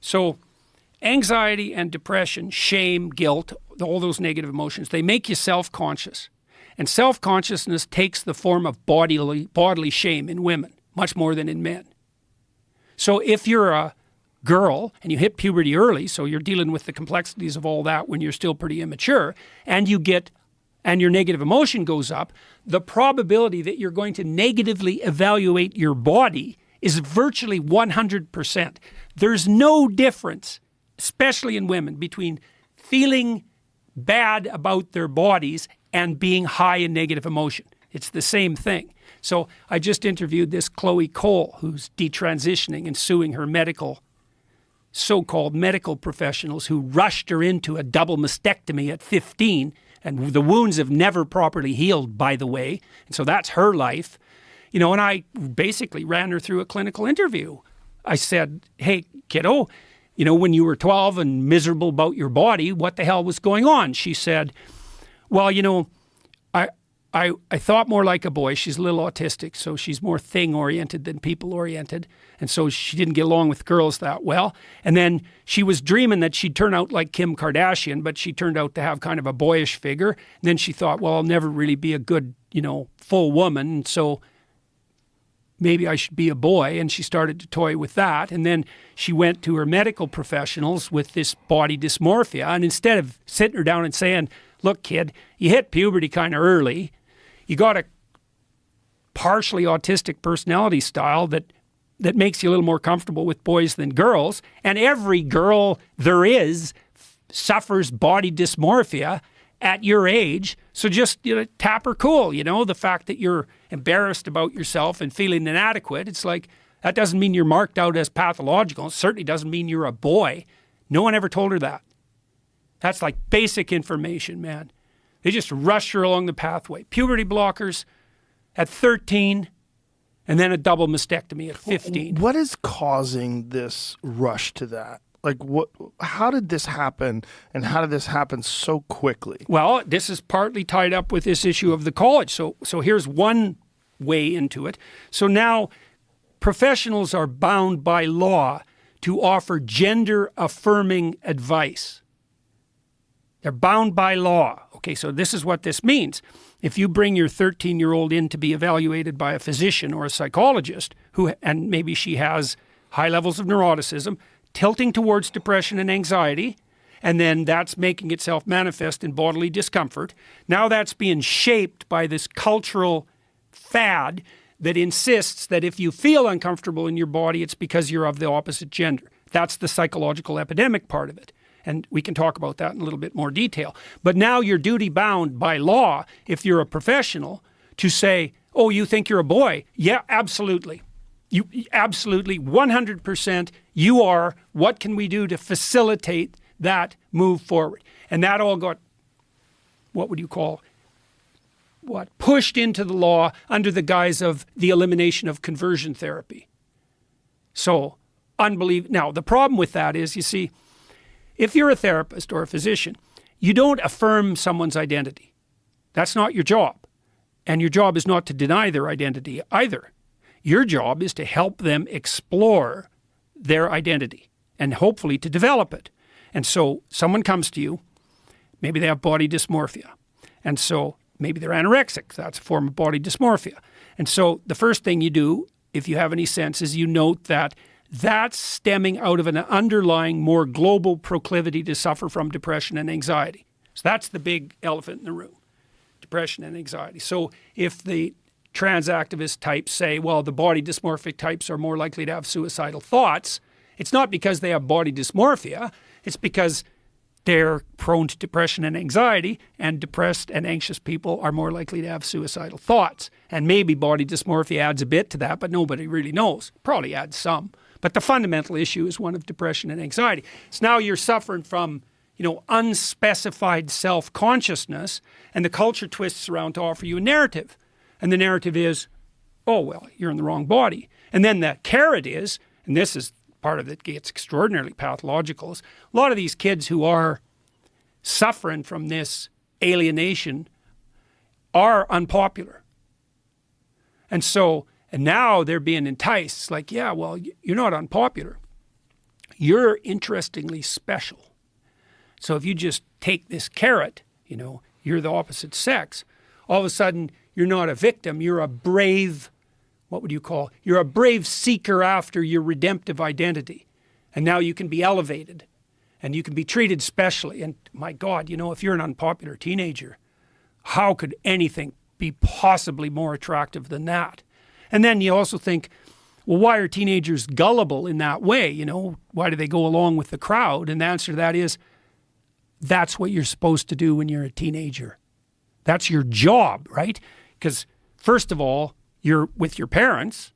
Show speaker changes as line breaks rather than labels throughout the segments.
So anxiety and depression, shame, guilt, all those negative emotions, they make you self-conscious. And self-consciousness takes the form of bodily shame in women, much more than in men. So if you're a girl and you hit puberty early, so you're dealing with the complexities of all that when you're still pretty immature, and your negative emotion goes up, the probability that you're going to negatively evaluate your body is virtually 100%. There's no difference, especially in women, between feeling bad about their bodies and being high in negative emotion. It's the same thing. So I just interviewed this Chloe Cole, who's detransitioning and suing her so-called medical professionals who rushed her into a double mastectomy at 15, and the wounds have never properly healed, by the way. And so that's her life. You know, and I basically ran her through a clinical interview. I said, hey, kiddo, you know, when you were 12 and miserable about your body, what the hell was going on? She said, well, you know, I thought more like a boy. She's a little autistic, so she's more thing-oriented than people-oriented. And so she didn't get along with girls that well. And then she was dreaming that she'd turn out like Kim Kardashian, but she turned out to have kind of a boyish figure. And then she thought, well, I'll never really be a good, you know, full woman. And so maybe I should be a boy. And she started to toy with that. And then she went to her medical professionals with this body dysmorphia. And instead of sitting her down and saying, look, kid, you hit puberty kind of early. You got a partially autistic personality style that makes you a little more comfortable with boys than girls. And every girl there is suffers body dysmorphia at your age. So just, you know, tap her cool, you know, the fact that you're embarrassed about yourself and feeling inadequate. It's like, that doesn't mean you're marked out as pathological. It certainly doesn't mean you're a boy. No one ever told her that. That's like basic information, man. They just rush her along the pathway. Puberty blockers at 13, and then a double mastectomy at 15.
What is causing this rush to that? Like, how did this happen, and how did this happen so quickly?
Well, this is partly tied up with this issue of the college. So here's one way into it. So now professionals are bound by law to offer gender-affirming advice. They're bound by law. Okay, so this is what this means. If you bring your 13-year-old in to be evaluated by a physician or a psychologist, and maybe she has high levels of neuroticism, tilting towards depression and anxiety, and then that's making itself manifest in bodily discomfort, now that's being shaped by this cultural fad that insists that if you feel uncomfortable in your body, it's because you're of the opposite gender. That's the psychological epidemic part of it. And we can talk about that in a little bit more detail. But now you're duty bound by law, if you're a professional, to say, oh, you think you're a boy? Yeah, absolutely. You absolutely, 100%, you are. What can we do to facilitate that move forward? And that all got, what would you call, pushed into the law under the guise of the elimination of conversion therapy. So, unbelievable. Now, the problem with that is, you see, if you're a therapist or a physician, you don't affirm someone's identity. That's not your job. And your job is not to deny their identity either. Your job is to help them explore their identity and hopefully to develop it. And so someone comes to you, maybe they have body dysmorphia. And so maybe they're anorexic. That's a form of body dysmorphia. And so the first thing you do, if you have any sense, is you note that that's stemming out of an underlying, more global proclivity to suffer from depression and anxiety. So that's the big elephant in the room, depression and anxiety. So if the trans activist types say, well, the body dysmorphic types are more likely to have suicidal thoughts, it's not because they have body dysmorphia, it's because they're prone to depression and anxiety, and depressed and anxious people are more likely to have suicidal thoughts. And maybe body dysmorphia adds a bit to that, but nobody really knows. Probably adds some. But the fundamental issue is one of depression and anxiety. So now you're suffering from, you know, unspecified self-consciousness, and the culture twists around to offer you a narrative. And the narrative is, oh, well, you're in the wrong body. And then the carrot is, and this is part of it gets extraordinarily pathological, is a lot of these kids who are suffering from this alienation are unpopular. And now they're being enticed. It's like, yeah, well, you're not unpopular. you're interestingly special. So if you just take this carrot, you're the opposite sex, all of a sudden you're not a victim, you're a brave, what would you call, you're a brave seeker after your redemptive identity. And now you can be elevated and you can be treated specially. And my God, if you're an unpopular teenager, how could anything be possibly more attractive than that? And then you also think, well, why are teenagers gullible in that way? Why do they go along with the crowd? And the answer to that is, that's what you're supposed to do when you're a teenager. That's your job, right? Because first of all, you're with your parents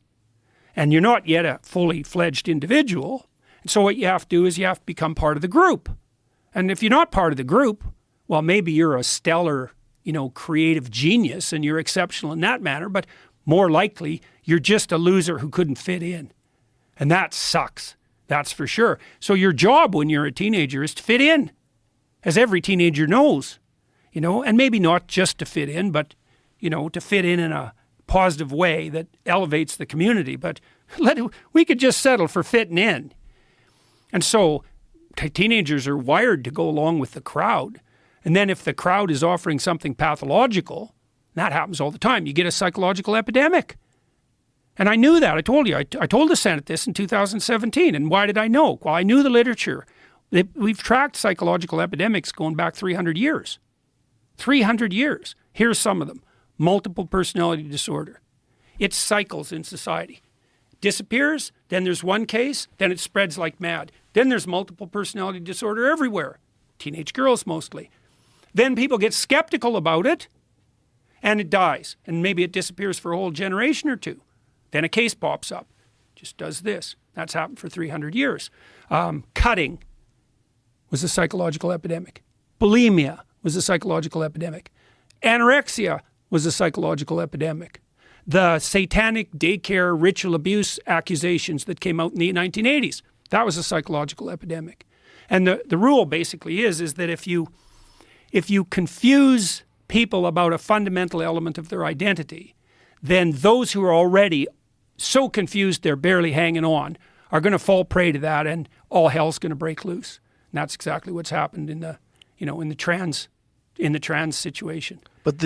and you're not yet a fully fledged individual. And so what you have to do is you have to become part of the group. And if you're not part of the group, well, maybe you're a stellar, creative genius and you're exceptional in that manner, but more likely you're just a loser who couldn't fit in. And that sucks. That's for sure. So your job when you're a teenager is to fit in, as every teenager knows, and maybe not just to fit in, but, to fit in a positive way that elevates the community. But we could just settle for fitting in. And so teenagers are wired to go along with the crowd. And then if the crowd is offering something pathological, that happens all the time. You get a psychological epidemic. And I knew that. I told you. I told the Senate this in 2017. And why did I know? Well, I knew the literature. We've tracked psychological epidemics going back 300 years. 300 years. Here's some of them. Multiple personality disorder. It cycles in society. Disappears, then there's one case, then it spreads like mad. Then there's multiple personality disorder everywhere. Teenage girls mostly. Then people get skeptical about it, and it dies. And maybe it disappears for a whole generation or two. Then a case pops up. Just does this. That's happened for 300 years. Cutting was a psychological epidemic. Bulimia was a psychological epidemic. Anorexia was a psychological epidemic. The satanic daycare ritual abuse accusations that came out in the 1980s, that was a psychological epidemic. And the rule basically is that if you confuse people about a fundamental element of their identity, then those who are already so confused they're barely hanging on are going to fall prey to that, and all hell's going to break loose. And that's exactly what's happened in the trans situation.
But